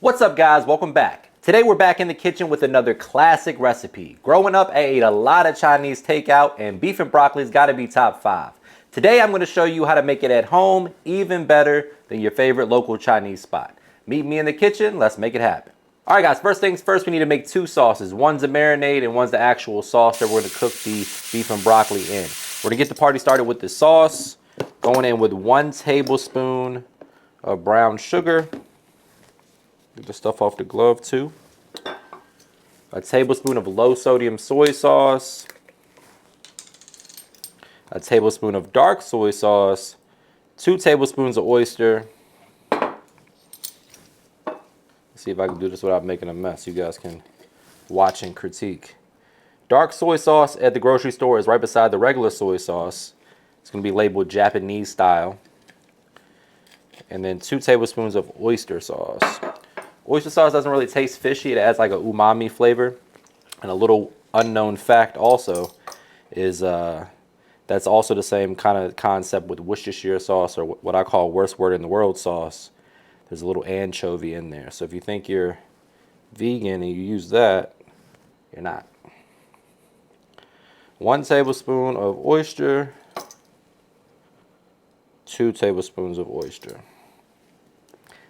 What's up, guys? Welcome back. Today we're back in the kitchen with another classic recipe. Growing up, I ate a lot of Chinese takeout, and beef and broccoli's gotta be top 5. Today I'm gonna show you how to make it at home even better than your favorite local Chinese spot. Meet me in the kitchen, let's make it happen. All right, guys, first things first, we need to make 2 sauces. One's a marinade and one's the actual sauce that we're gonna cook the beef and broccoli in. We're gonna get the party started with the sauce, going in with 1 tablespoon of brown sugar. Get the stuff off the glove too. A tablespoon of low sodium soy sauce. A tablespoon of dark soy sauce. 2 tablespoons of oyster. Let's see if I can do this without making a mess. You guys can watch and critique. Dark soy sauce at the grocery store is right beside the regular soy sauce. It's going to be labeled Japanese style. And then 2 tablespoons of oyster sauce. Oyster sauce doesn't really taste fishy. It adds like a umami flavor. And a little unknown fact also is that's also the same kind of concept with Worcestershire sauce, or what I call worst word in the world sauce. There's a little anchovy in there. So if you think you're vegan and you use that, you're not. 1 tablespoon of oyster. 2 tablespoons of oyster.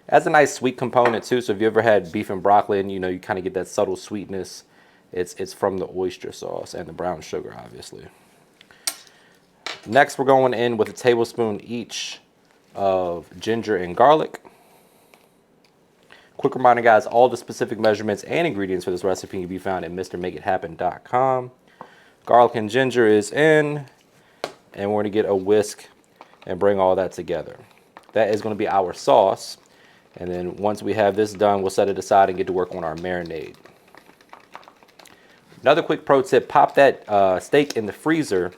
Has a nice sweet component too, so if you ever had beef and broccoli and you kind of get that subtle sweetness, it's from the oyster sauce and the brown sugar, obviously. Next, we're going in with a tablespoon each of ginger and garlic. Quick reminder, guys, all the specific measurements and ingredients for this recipe can be found at mrmakeithappen.com. Garlic and ginger is in, and we're going to get a whisk and bring all that together. That is going to be our sauce. And then once we have this done, we'll set it aside and get to work on our marinade. Another quick pro tip, pop that steak in the freezer,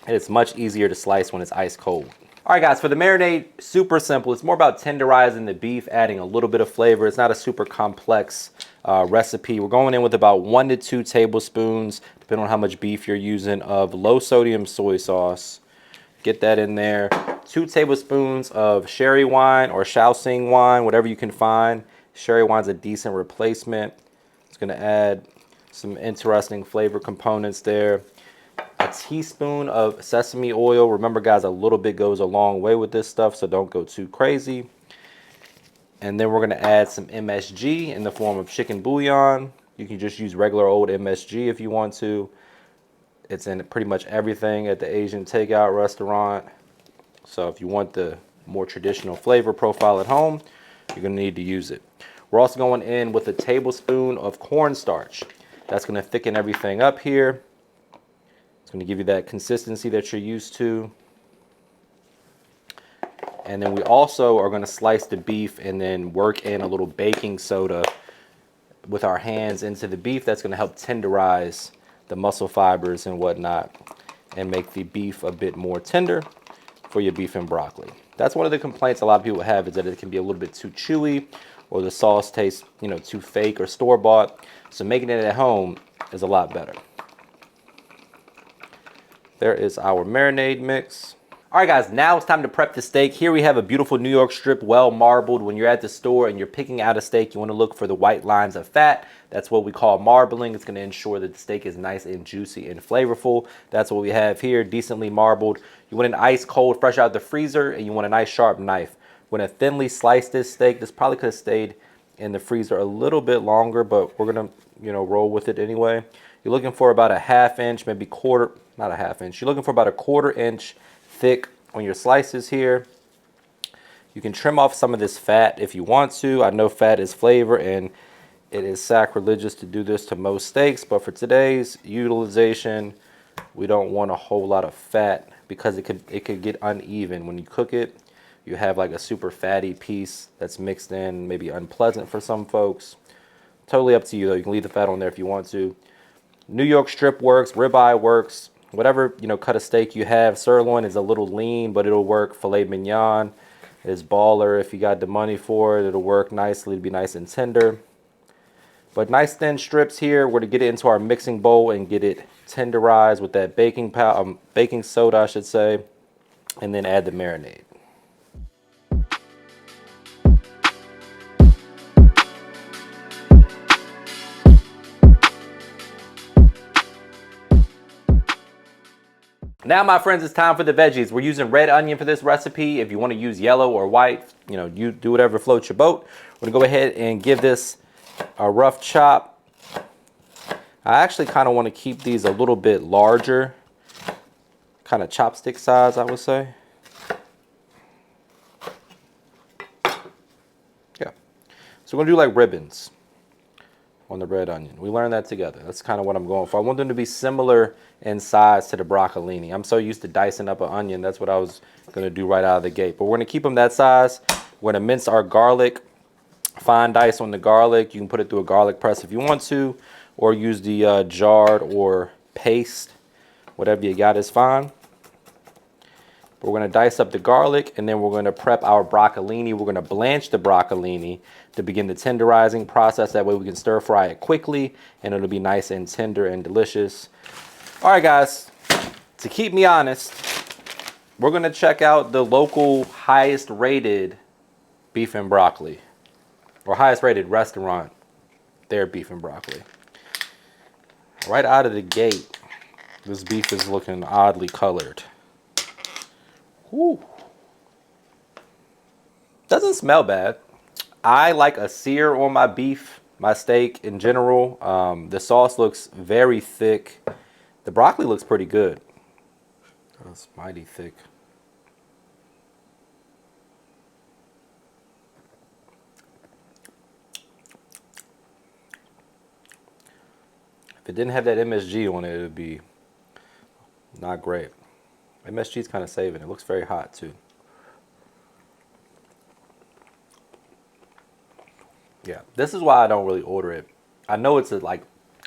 and it's much easier to slice when it's ice cold. All right, guys, for the marinade, super simple. It's more about tenderizing the beef, adding a little bit of flavor. It's not a super complex recipe. We're going in with about 1 to 2 tablespoons, depending on how much beef you're using, of low sodium soy sauce. Get that in there. 2 tablespoons of sherry wine or Shaoxing wine, whatever you can find. Sherry wine's a decent replacement. It's going to add some interesting flavor components there. A teaspoon of sesame oil. Remember, guys, a little bit goes a long way with this stuff, so don't go too crazy. And then we're going to add some MSG in the form of chicken bouillon. You can just use regular old MSG if you want to. It's in pretty much everything at the Asian takeout restaurant. So if you want the more traditional flavor profile at home, you're going to need to use it. We're also going in with a tablespoon of cornstarch. That's going to thicken everything up here. It's going to give you that consistency that you're used to. And then we also are going to slice the beef and then work in a little baking soda with our hands into the beef. That's going to help tenderize the muscle fibers and whatnot and make the beef a bit more tender for your beef and broccoli. That's one of the complaints a lot of people have, is that it can be a little bit too chewy, or the sauce tastes, too fake or store-bought. So making it at home is a lot better. There is our marinade mix. All right, guys, now it's time to prep the steak. Here we have a beautiful New York strip, well marbled. When you're at the store and you're picking out a steak, you want to look for the white lines of fat. That's what we call marbling. It's going to ensure that the steak is nice and juicy and flavorful. That's what we have here, decently marbled. You want an ice cold, fresh out the freezer, and you want a nice sharp knife. We're going to thinly slice this steak. This probably could have stayed in the freezer a little bit longer, but we're going to, roll with it anyway. You're looking for about a 1/2 inch, maybe quarter, not a 1/2 inch. You're looking for about a 1/4 inch thick on your slices here. You can trim off some of this fat if you want to. I know fat is flavor, and it is sacrilegious to do this to most steaks, but for today's utilization, we don't want a whole lot of fat because it could get uneven when you cook it. You have like a super fatty piece that's mixed in, maybe unpleasant for some folks. Totally up to you though. You can leave the fat on there if you want to. New York strip works, ribeye works, whatever cut of steak you have. Sirloin is a little lean, but it'll work. Filet mignon is baller if you got the money for it. It'll work nicely. It'll be nice and tender. But nice thin strips here. We're going to get it into our mixing bowl and get it tenderized with that baking soda, I should say, and then add the marinade. Now, my friends, it's time for the veggies. We're using red onion for this recipe. If you want to use yellow or white, you know, you do whatever floats your boat. We're gonna go ahead and give this a rough chop. I actually kind of want to keep these a little bit larger, kind of chopstick size, I would say. Yeah. So we're gonna do like ribbons on the red onion. We learned that together. That's kind of what I'm going for. I want them to be similar in size to the broccolini. I'm so used to dicing up an onion. That's what I was gonna do right out of the gate. But we're gonna keep them that size. We're gonna mince our garlic, fine dice on the garlic. You can put it through a garlic press if you want to, or use the jarred or paste. Whatever you got is fine. We're going to dice up the garlic, and then we're going to prep our broccolini. We're going to blanch the broccolini to begin the tenderizing process. That way we can stir fry it quickly, and it'll be nice and tender and delicious. All right, guys, to keep me honest, we're going to check out the local highest rated beef and broccoli, or highest rated restaurant, their beef and broccoli. Right out of the gate, this beef is looking oddly colored. Whew. Doesn't smell bad. I like a sear on my beef, my steak in general. The sauce looks very thick. The broccoli looks pretty good. That's mighty thick. If it didn't have that MSG on it, it would be not great. MSG is kind of saving. It looks very hot too. Yeah, this is why I don't really order it. I know it's like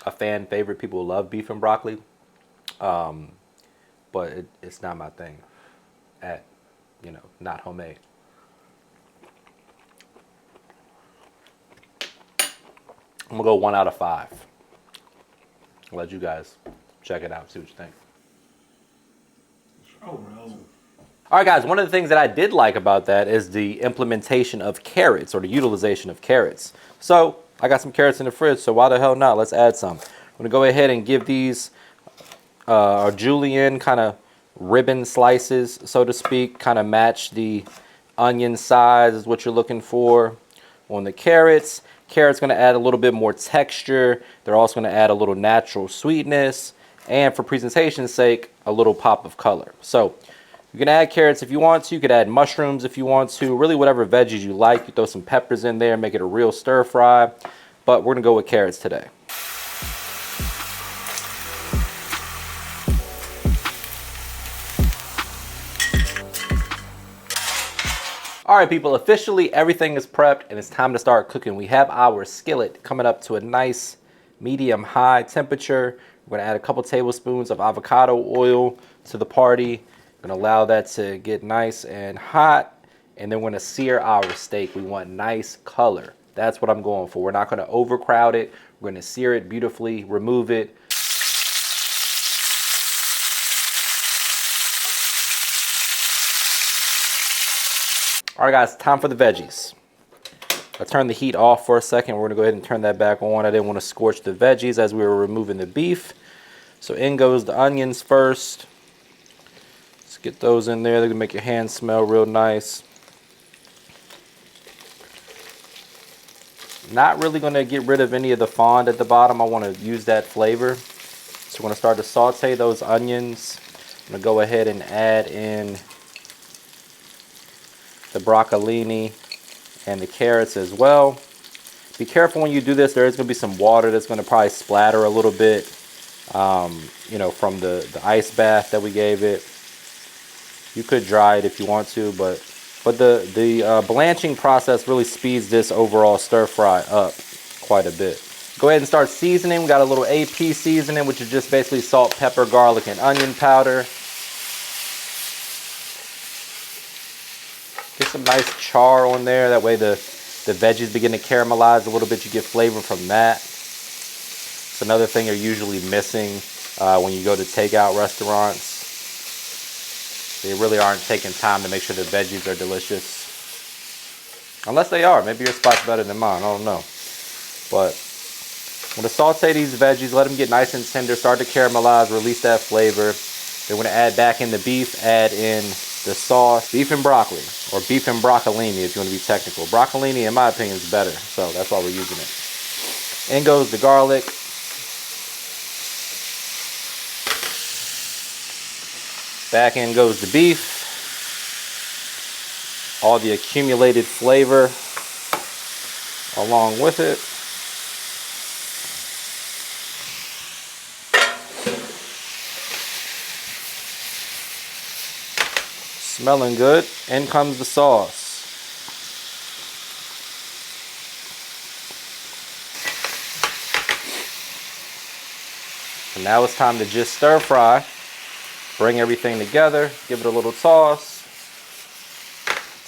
a fan favorite. People love beef and broccoli, but it's not my thing. Not homemade. I'm gonna go 1 out of 5. I'll let you guys check it out, see what you think. Oh no. All right, guys, one of the things that I did like about that is the implementation of carrots, or the utilization of carrots. So I got some carrots in the fridge, so why the hell not? Let's add some. I'm gonna go ahead and give these our julienne kind of ribbon slices, so to speak, kind of match the onion size is what you're looking for on the carrots. Carrots gonna add a little bit more texture. They're also gonna add a little natural sweetness, and for presentation's sake, a little pop of color. So you can add carrots if you want to. You could add mushrooms if you want to. Really, whatever veggies you like. You throw some peppers in there, make it a real stir fry. But we're gonna go with carrots today. All right, people, officially everything is prepped and it's time to start cooking. We have our skillet coming up to a nice medium-high temperature. We're gonna add a couple tablespoons of avocado oil to the party. Gonna allow that to get nice and hot, and then we're gonna sear our steak. We want nice color. That's what I'm going for. We're not gonna overcrowd it. We're gonna sear it beautifully, remove it. All right, guys, time for the veggies. I turned the heat off for a second. We're gonna go ahead and turn that back on. I didn't want to scorch the veggies as we were removing the beef. So in goes the onions first. Let's get those in there. They're gonna make your hands smell real nice. Not really gonna get rid of any of the fond at the bottom. I wanna use that flavor. So we're gonna start to saute those onions. I'm gonna go ahead and add in the broccolini and the carrots as well. Be careful when you do this. There is going to be some water that's going to probably splatter a little bit, from the ice bath that we gave it. You could dry it if you want to, but the blanching process really speeds this overall stir fry up quite a bit. Go ahead and start seasoning. We got a little AP seasoning, which is just basically salt, pepper, garlic, and onion powder. Get some nice char on there. That way the veggies begin to caramelize a little bit. You get flavor from that. It's another thing you're usually missing when you go to takeout restaurants. They really aren't taking time to make sure the veggies are delicious. Unless they are. Maybe your spot's better than mine. I don't know. But I'm going to saute these veggies. Let them get nice and tender. Start to caramelize. Release that flavor. Then we're gonna add back in the beef, add in the sauce, beef and broccoli, or beef and broccolini if you want to be technical. Broccolini, in my opinion, is better, so that's why we're using it. In goes the garlic. Back in goes the beef. All the accumulated flavor along with it. Smelling good. In comes the sauce. And now it's time to just stir fry. Bring everything together. Give it a little toss.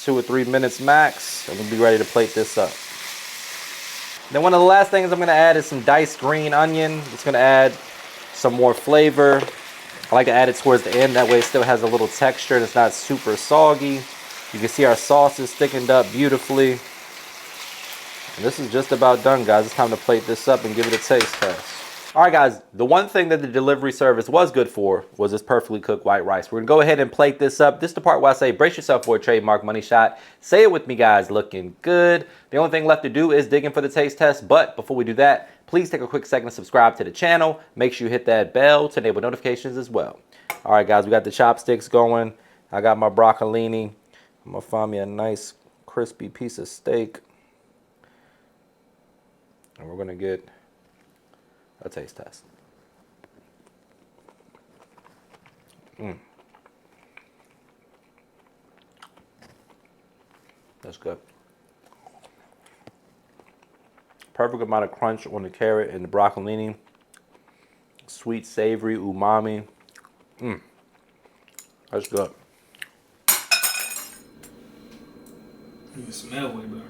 2 or 3 minutes max. And we'll be ready to plate this up. Then one of the last things I'm going to add is some diced green onion. It's going to add some more flavor. I like to add it towards the end, that way it still has a little texture and it's not super soggy. You can see our sauce is thickened up beautifully. And this is just about done, guys. It's time to plate this up and give it a taste test. Alright guys, the one thing that the delivery service was good for was this perfectly cooked white rice. We're going to go ahead and plate this up. This is the part where I say brace yourself for a trademark money shot. Say it with me, guys. Looking good. The only thing left to do is dig in for the taste test, but before we do that, please take a quick second to subscribe to the channel. Make sure you hit that bell to enable notifications as well. Alright guys, we got the chopsticks going. I got my broccolini. I'm going to find me a nice crispy piece of steak. And we're going to get a taste test. That's good. Perfect amount of crunch on the carrot and the broccolini. Sweet, savory, umami. That's good. You can smell way better.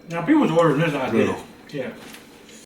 Now, people's ordering this idea. Yeah.